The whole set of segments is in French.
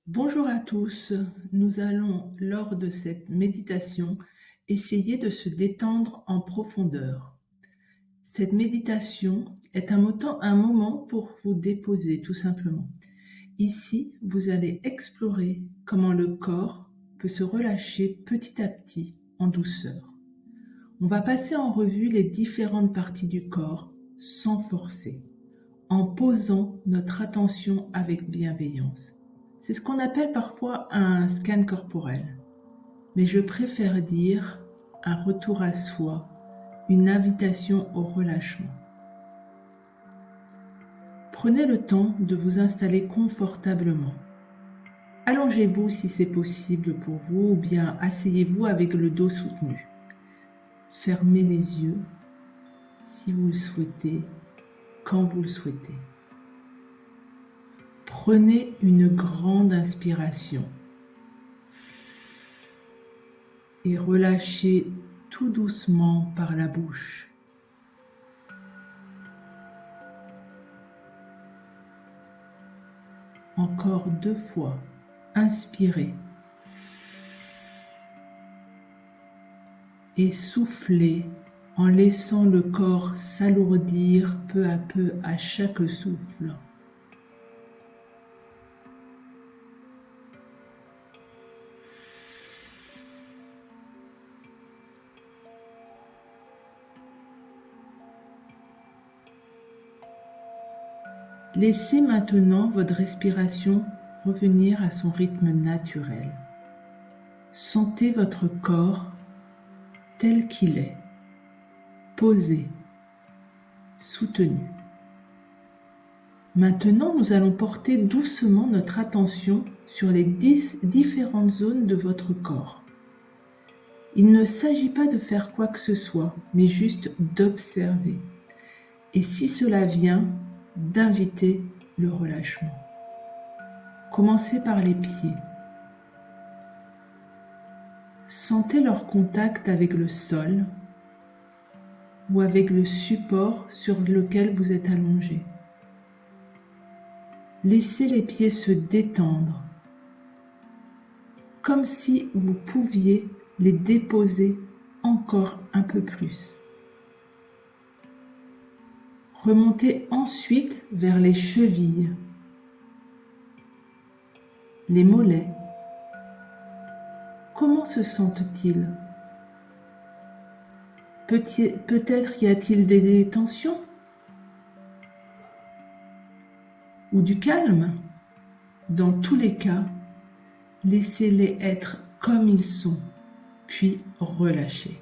Bonjour à tous, nous allons lors de cette méditation essayer de se détendre en profondeur. Cette méditation est un moment pour vous déposer tout simplement. Ici, vous allez explorer comment le corps peut se relâcher petit à petit en douceur. On va passer en revue les différentes parties du corps sans forcer, en posant notre attention avec bienveillance. C'est ce qu'on appelle parfois un scan corporel, mais je préfère dire un retour à soi, une invitation au relâchement. Prenez le temps de vous installer confortablement. Allongez-vous si c'est possible pour vous ou bien asseyez-vous avec le dos soutenu. Fermez les yeux si vous le souhaitez, quand vous le souhaitez. Prenez une grande inspiration et relâchez tout doucement par la bouche. Encore 2 fois. Inspirez et soufflez en laissant le corps s'alourdir peu à peu à chaque souffle. Laissez maintenant votre respiration revenir à son rythme naturel. Sentez votre corps tel qu'il est, posé, soutenu. Maintenant, nous allons porter doucement notre attention sur les différentes zones de votre corps. Il ne s'agit pas de faire quoi que ce soit, mais juste d'observer. Et si cela vient, d'inviter le relâchement. Commencez par les pieds. Sentez leur contact avec le sol ou avec le support sur lequel vous êtes allongé. Laissez les pieds se détendre, comme si vous pouviez les déposer encore un peu plus. Remontez ensuite vers les chevilles, les mollets. Comment se sentent-ils? Peut-être y a-t-il des tensions ou du calme? Dans tous les cas, laissez-les être comme ils sont, puis relâchez.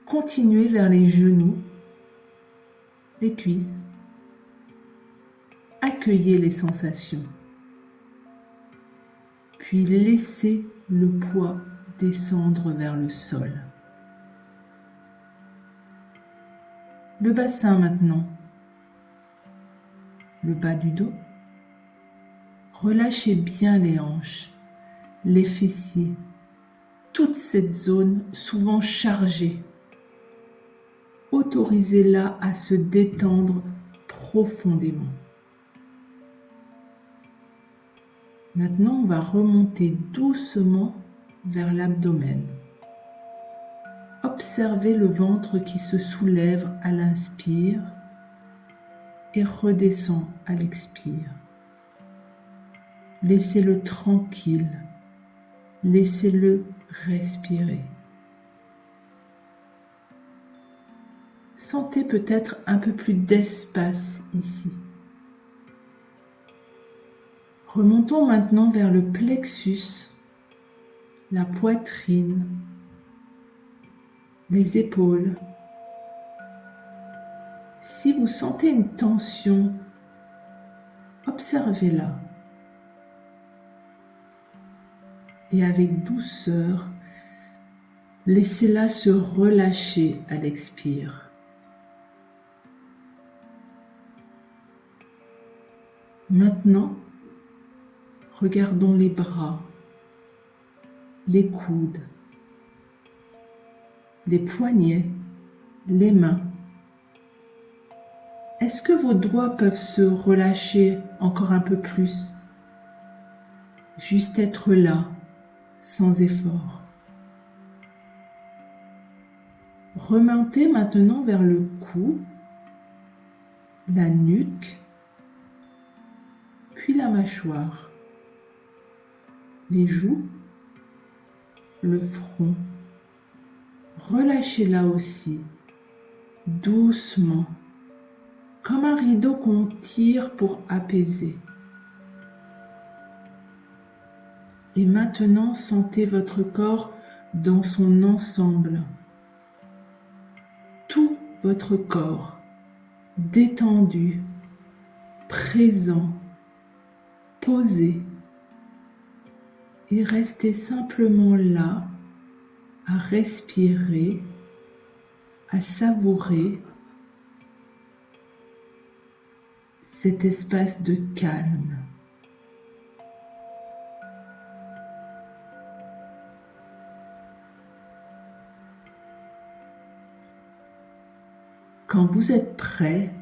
Continuez vers les genoux, les cuisses. Accueillez les sensations. Puis laissez le poids descendre vers le sol. Le bassin maintenant. Le bas du dos. Relâchez bien les hanches, les fessiers, toute cette zone souvent chargée. Autorisez-la à se détendre profondément. Maintenant, on va remonter doucement vers l'abdomen. Observez le ventre qui se soulève à l'inspire et redescend à l'expire. Laissez-le tranquille, laissez-le respirer. Sentez peut-être un peu plus d'espace ici. Remontons maintenant vers le plexus, la poitrine, les épaules. Si vous sentez une tension, observez-la. Et avec douceur, laissez-la se relâcher à l'expire. Maintenant, regardons les bras, les coudes, les poignets, les mains. Est-ce que vos doigts peuvent se relâcher encore un peu plus juste être là, sans effort. Remontez maintenant vers le cou, la nuque, puis la mâchoire, les joues, le front. Relâchez là aussi, doucement, comme un rideau qu'on tire pour apaiser. Et maintenant, sentez votre corps dans son ensemble. Tout votre corps détendu, présent, posé. Et restez simplement là, à respirer, à savourer cet espace de calme. Quand vous êtes prêt,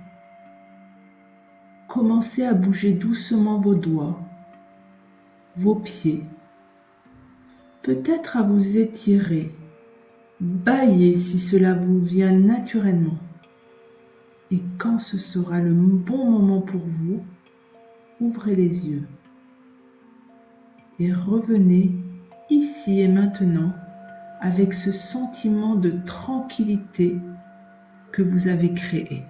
commencez à bouger doucement vos doigts, vos pieds, peut-être à vous étirer, bâiller si cela vous vient naturellement. Et quand ce sera le bon moment pour vous, ouvrez les yeux et revenez ici et maintenant avec ce sentiment de tranquillité que vous avez créé.